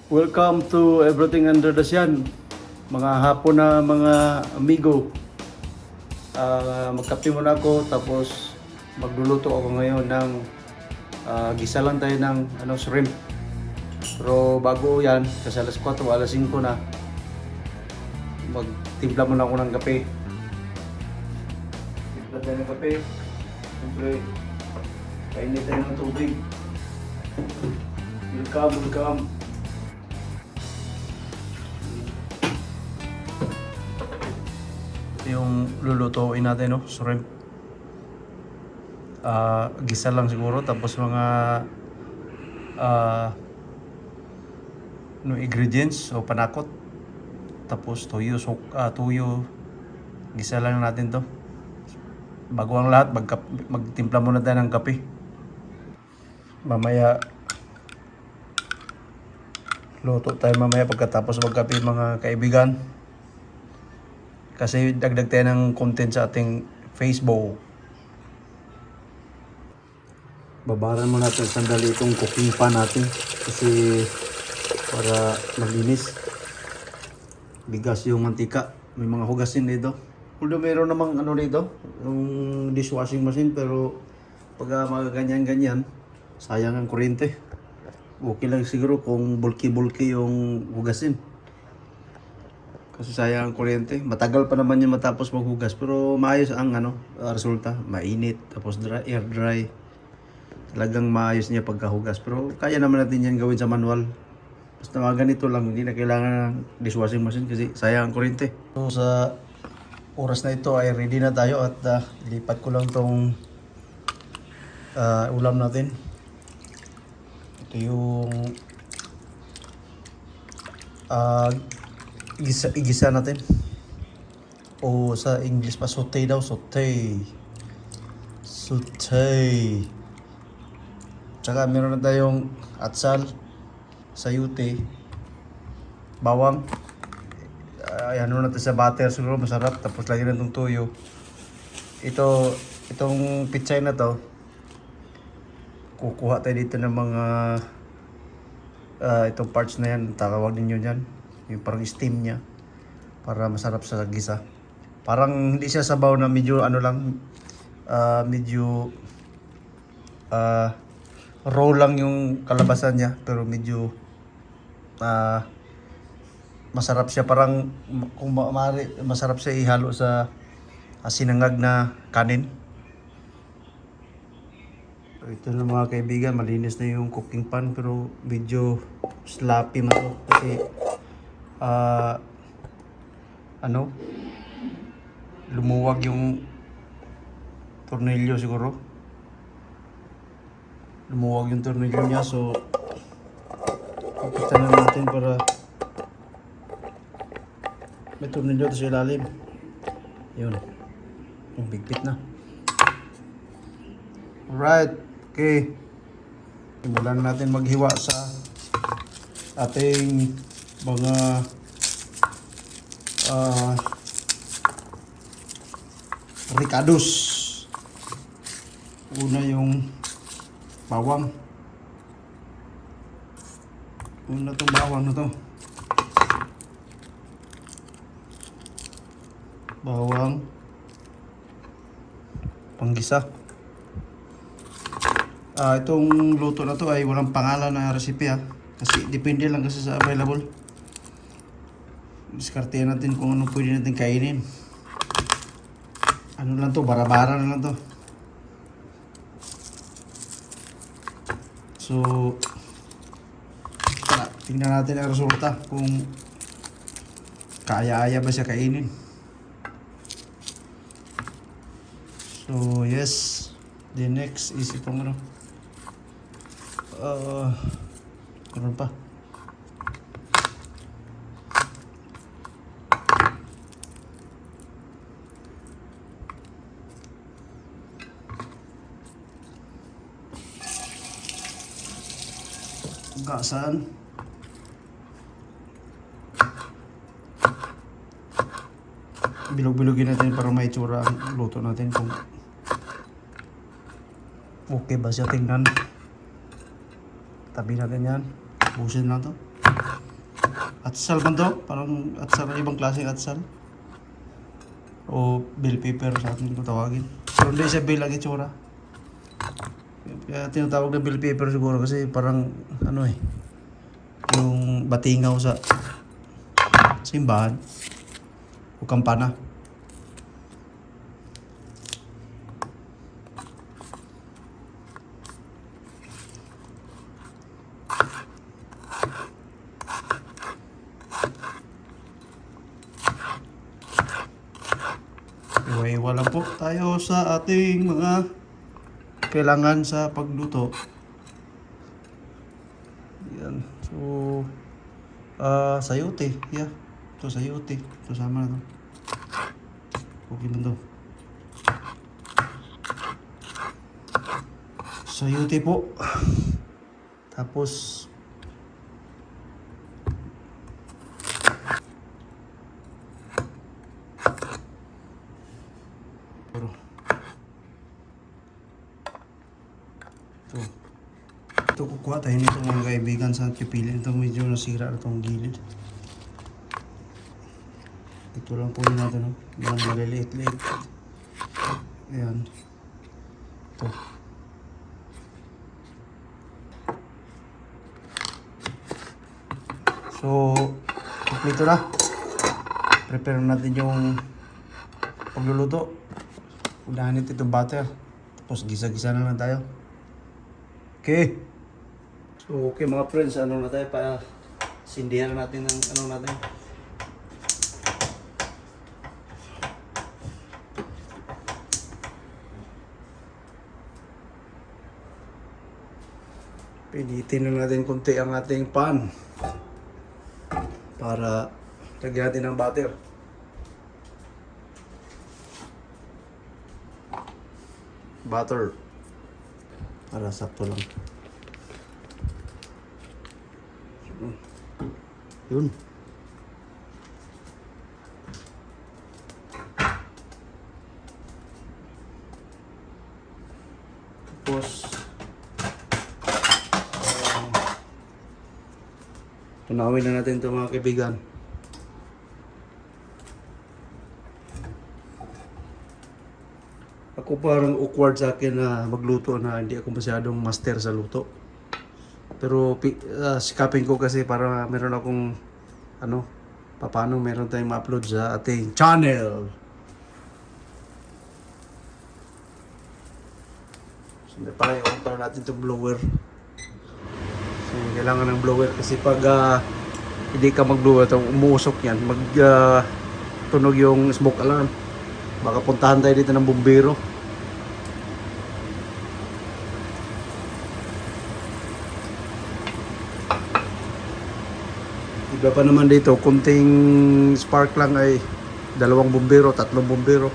Welcome to Everything Under the Sun. Mga hapon na mga amigo. Magkape muna ako tapos magluluto ako ngayon ng gisa lang tayo ng shrimp. Pero bago yan, kasi alas 4, alas 5 na, magtimpla muna ako ng kape. Timpla tayo ng kape. Siyempre, kainit tayo ng tubig. Welcome. Yung lulutuin natin, no? Shrimp. Gisa lang siguro, tapos mga ingredients o panakot, tapos tuyo, gisa lang natin to. Bago ang lahat, magtimpla muna tayo ng kape. Mamaya luto tayo mamaya pagkatapos magkape, mga kaibigan. Kasi dagdag tayo ng content sa ating Facebook. Babaran mo natin sandali itong cooking pan natin. Kasi para malinis. Bigas yung mantika. May mga hugasin dito. Although meron namang dito, yung dishwashing machine. Pero pag mga ganyan-ganyan, sayang ang kuryente. Okay lang siguro kung bulky-bulky yung hugasin. Kasi sayang ang kuryente. Matagal pa naman yung matapos maghugas. Pero maayos ang resulta. Mainit. Tapos air dry. Talagang maayos niya pagkahugas. Pero kaya naman natin yan gawin sa manual. Basta mga ganito lang. Hindi na kailangan ng dishwashing machine kasi sayang ang kuryente. So sa oras na ito ay ready na tayo. At ilipat ko lang tong ulam natin. Ito yung igisa natin. O sa English pa, saute daw. Saute. Tsaka meron na tayong atsal, sayute, bawang. Ano natin sa butter siguro, masarap. Tapos lagyan na itong tuyo. Itong pitsay na to, kukuha tayo dito ng mga itong parts na yan, tawag ninyo dyan, yung parang steam niya, para masarap sa gisa. Parang hindi siya sabaw na medyo medyo raw lang yung kalabasan niya, pero medyo masarap siya. Parang kung masarap siya ihalo sa sinangag na kanin. Ito na mga kaibigan, malinis na yung cooking pan pero medyo sloppy man to kasi lumuwag yung tornilyo siguro. Lumuwag yung tornilyo niya, so ipitan na natin para may tornilyo ito sa ilalim. Yun, yung bigpit na. Alright, okay. Simulan natin maghiwa sa ating mga ricados. Una yung bawang. Una itong bawang na to. Bawang panggisa. Itong luto na to ay walang pangalan na recipe kasi depende lang kasi sa available. Diskartehan natin kung ano pwede natin kainin. Ano lang to, bara-bara na lang to. So tingnan natin ang resulta kung kaya-aya ba siya kainin. So yes, the next is itong meron pa. Gasan. Bilog-bilogin natin para may tsura ang luto natin kung okay ba siya tingnan. Tabi natin yan. Busin lang to. Atsal man to? Parang atsal, ibang klaseng atsal. O bell pepper sa atin ko tawagin. Pero hindi siya bell ang itsura. Kaya tinatawag na bell pepper siguro kasi parang ano eh, yung batingaw sa simbahan o kampana. Iwa-iwa lang po tayo sa ating mga kailangan sa pagluto. Yan. So, sayote. Yeah. Ito sayote. Ito sama na to. Okay na to. Sayote po. Tapos, ito kukuha tayo nito mga kaibigan sa pipili. Ito medyo nasira na itong gilid. Ito lang po yun natin. Mga maliliit-liit. Ayan. Ito. So, kompleto na. Prepare natin yung pagluluto. Unahan natin itong butter. Tapos gisa-gisa na lang tayo. Okay. So, okay mga friends, ano na tayo pa sindihan natin ng ano natin. Pinitin na natin konti ang ating pan para lagyan natin ng butter. Butter. Para sakto lang. Yun. Tapos tunawin na natin ito mga kaibigan. Ako parang awkward sa akin na magluto na hindi ako masyadong master sa luto. Pero sikapin ko kasi para meron akong ano, paano meron tayong ma-upload sa ating channel. So, para i-on para natin itong blower. So, kailangan ng blower kasi pag hindi ka mag-blower, umuusok yan, tunog yung smoke alarm. Baka puntahan tayo dito ng bumbero. Iba pa naman dito, kunting spark lang ay 2 bumbero, 3 bumbero.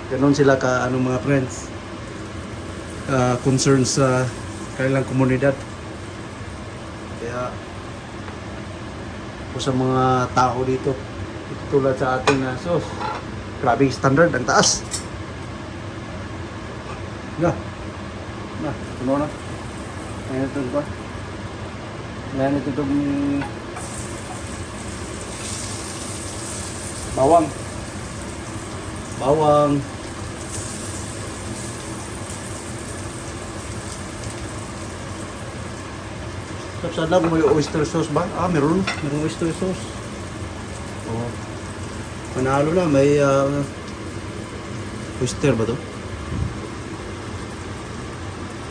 Ganon sila ka ano mga friends. Concerned sa kanilang komunidad. Kaya po sa mga tao dito, tulad sa ating sos, grabe standard, ang taas. Na, puno na. Ayan ito ba? Ayan ito itong bawang. Tapos alam mo yung oyster sauce ba? Meron oyster sauce. Oh. Manalo na, may oyster ba to?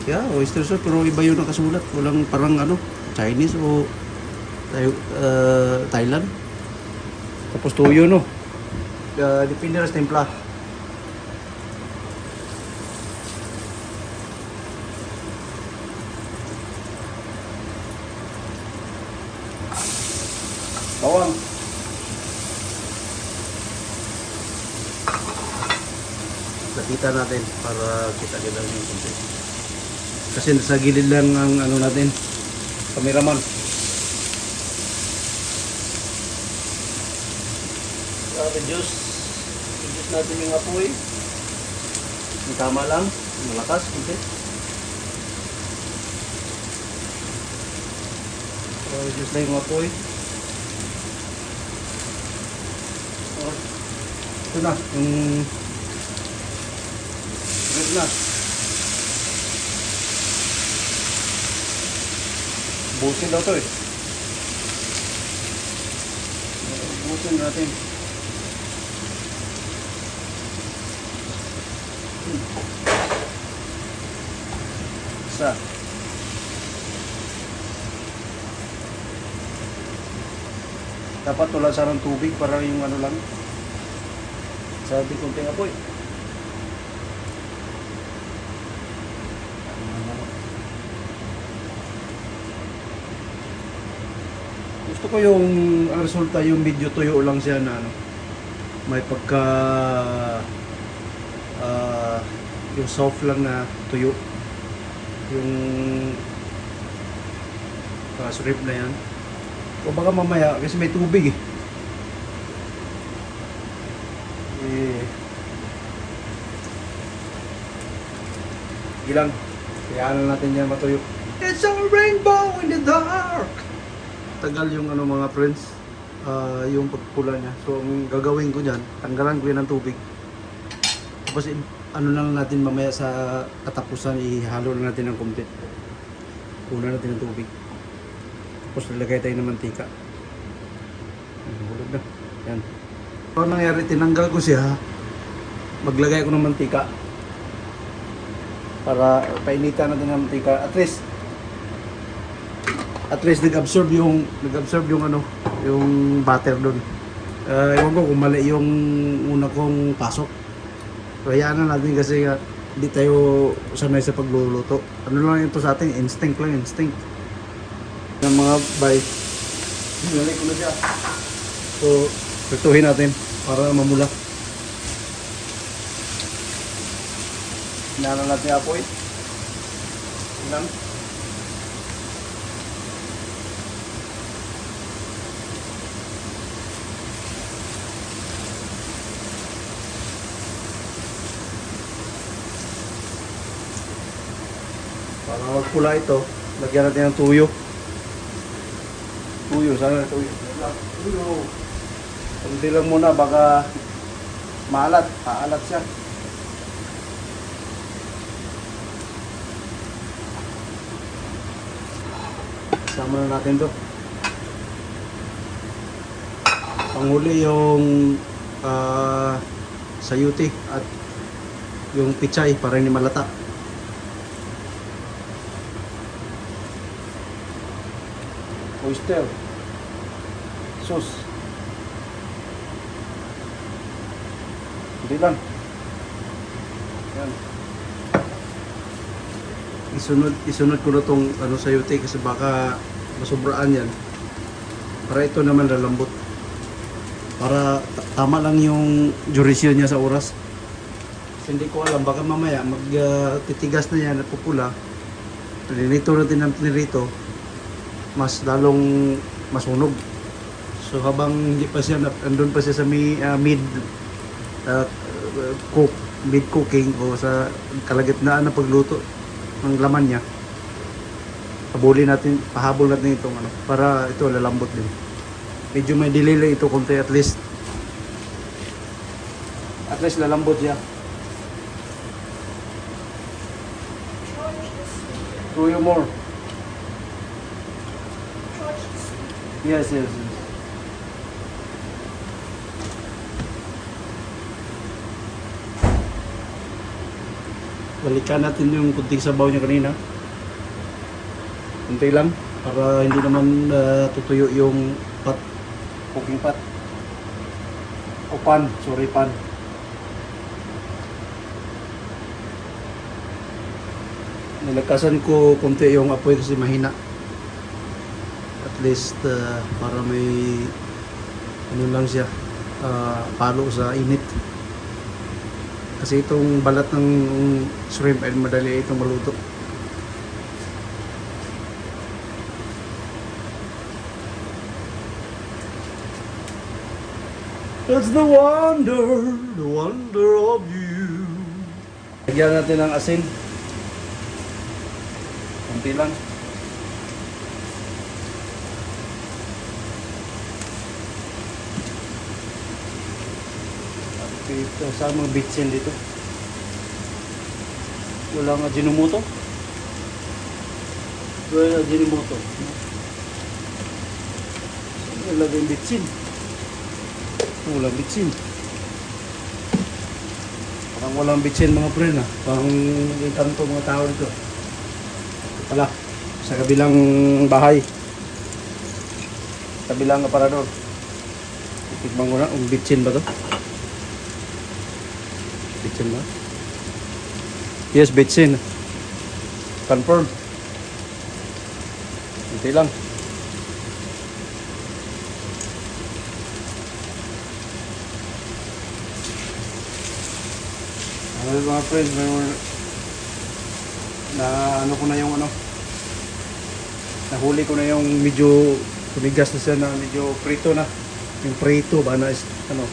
Yeah, oyster sauce, pero iba yun ang kasulat. Walang parang ano, Chinese o Thailand. Tapos tuyo, no? Depende na sa timpla. Bawang. Lapitan natin para kita nila yung konti. Kasi sa gilid lang ang ano natin, cameraman. Reduce natin yung apoy. Yung tama lang, malakas, konti. So, reduce lang yung apoy. So, ito na, yung red na. Busin daw to eh. Busin natin. Isa. Dapat tulasan ng tubig para yung ano lang. Sabi konting apoy. Gusto ko yung ang resulta yung medyo tuyo lang siya na ano. May pagka yung soft lang na tuyo. Yung shrimp na yan. O baka mamaya kasi may tubig eh. Gilang. Kayaan natin yan matuyo. It's a rainbow in the dark. Tagal yung ano mga friends. Yung pagpula niya. So ang gagawin ko dyan, tanggalan ko yan ng tubig. Tapos ano lang natin mamaya sa katapusan, ihalo lang natin ng konti. Una natin ng tubig. Tapos nilagay tayo ng mantika. Hulog na. Yan. So nangyari, tinanggal ko siya. Maglagay ako ng mantika. Para painitan natin ng mantika. At least nag-absorb yung ano, yung butter doon. Ewan ko kung mali yung una kong pasok. So hayaan na natin kasi hindi tayo sanay sa pagluluto. Ano lang ito sa atin, instinct lang, instinct. Ng mga bay, hinalik ko na siya. So, lutuhin natin para mamula. Hinala natin yung apoy. Ilang. Para magpula ito, lagyan natin ng tuyo. Tuyo, sana tuyo. Tuyo. Kunti lang muna, baka maalat. Aalat siya. Sama na natin to. Panghuli yung sayuti at yung pichay para hindi malata. Oyster, sauce, hindi lang. Yan. Isunod ko na tong ano sayuti kasi baka masubraan yan. Para ito naman lalambot. Para tama lang yung duration niya sa oras. Kasi hindi ko alam, baka mamaya magtitigas na yan at pupula. Nilito natin ng pinirito, mas lalong masunog. So habang hindi pa siya, andun pa siya sa mid cooking o sa kalagitnaan na pagluto ng laman niya, pahabol natin itong ano, para ito lalambot din. Medyo may delay lang ito konti, at least lalambot siya. Tuyo more. Yes. Balikan natin yung kunting sabaw niya kanina. Kunti lang para hindi naman tutuyo yung cooking pot. O pan, sorry pan. Nilagkasan ko kunti yung apoy kasi mahina. At least para may ano lang siya, palo sa init. Kasi itong balat ng shrimp ay madali itong maluto. That's the wonder of you. Lagyan natin ng asin. Kunti lang. Ito, saan mga bitsin dito? Wala nga Ajinomoto. Wala Ajinomoto. Wala yung bitsin. Wala bitsin. Parang walang bitsin mga friend ha. Parang ikanto mga tao dito. Ito pala. Sa kabilang bahay. Kabilang aparador. Tikman ko na. Bitsin ba to? Bitsin ba? Yes, bitsin. Confirm. Hindi lang. Ano mga friends, na ano ko na yung ano, nahuli ko na yung medyo tumigas na siya na medyo prito na. Yung prito ba na is, ano,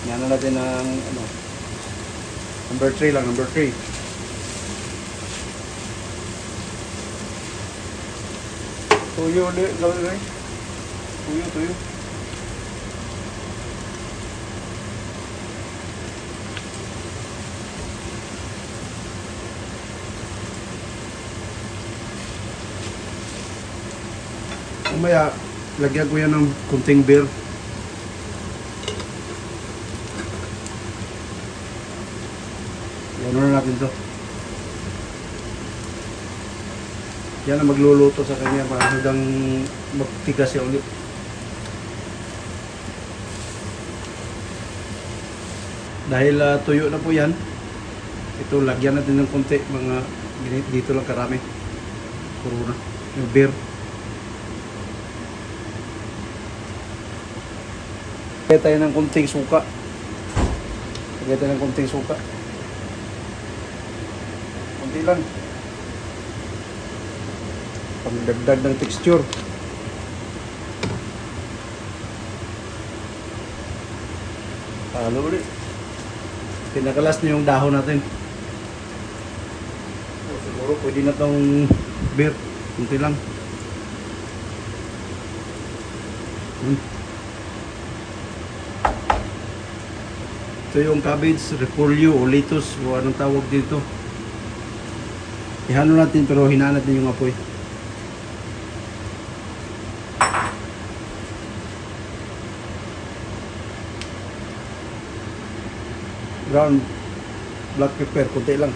yan na natin ng ano, number 3 lang, number 3. Tuyo ulit, gawin rin. Tuyo. Umaya, lagyan ko yan ng kunting beer. Ano na natin to. Yan ang magluluto sa kanya para hanggang magtigas siya ulit. Dahil tuyo na po yan, ito lagyan natin ng konti, mga dito lang karami. Puro na yung beer. Lagyan tayo ng konting suka. Lagyan tayo ng konting suka. Konti lang. Pagdagdag ng texture. Halo ulit. Pinakalas na yung dahon natin. Siguro pwede na tong beer. Konti lang. Ito yung cabbage, repolyo o lettuce o anong tawag dito. Ihalo natin pero hinaan natin yung apoy. Ground black pepper, kunti lang.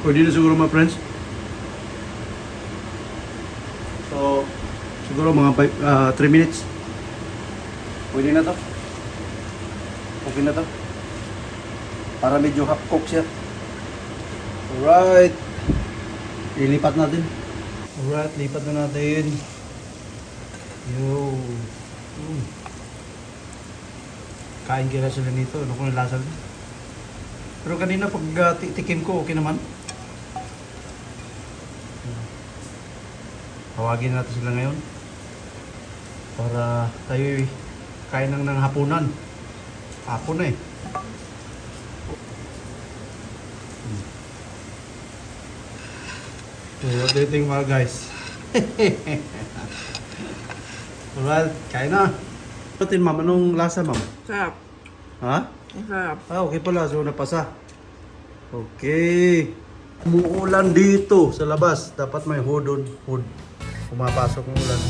Pwede na siguro mga friends. So, siguro mga 3 minutes. Pwede na to. Okay na to. Para medyo half cook siya. Alright. Ilipat natin. Alright, lipat na natin. Yo. Kain kaya sila nito. Ano kung nalasa nito? Pero kanina pag tikim ko, okay naman. Tawagin natin sila ngayon. Para tayo kain ng hapunan. Hapon na eh. So, what do you think mga guys? Alright, kain na. Patin ma'am, anong lasa ma'am? Sarap. Ha? Ang sarap. Okay pala, so napasa. Okay. Umuulan dito sa labas. Dapat may hood on. Hood. Pumapasok ng ulan.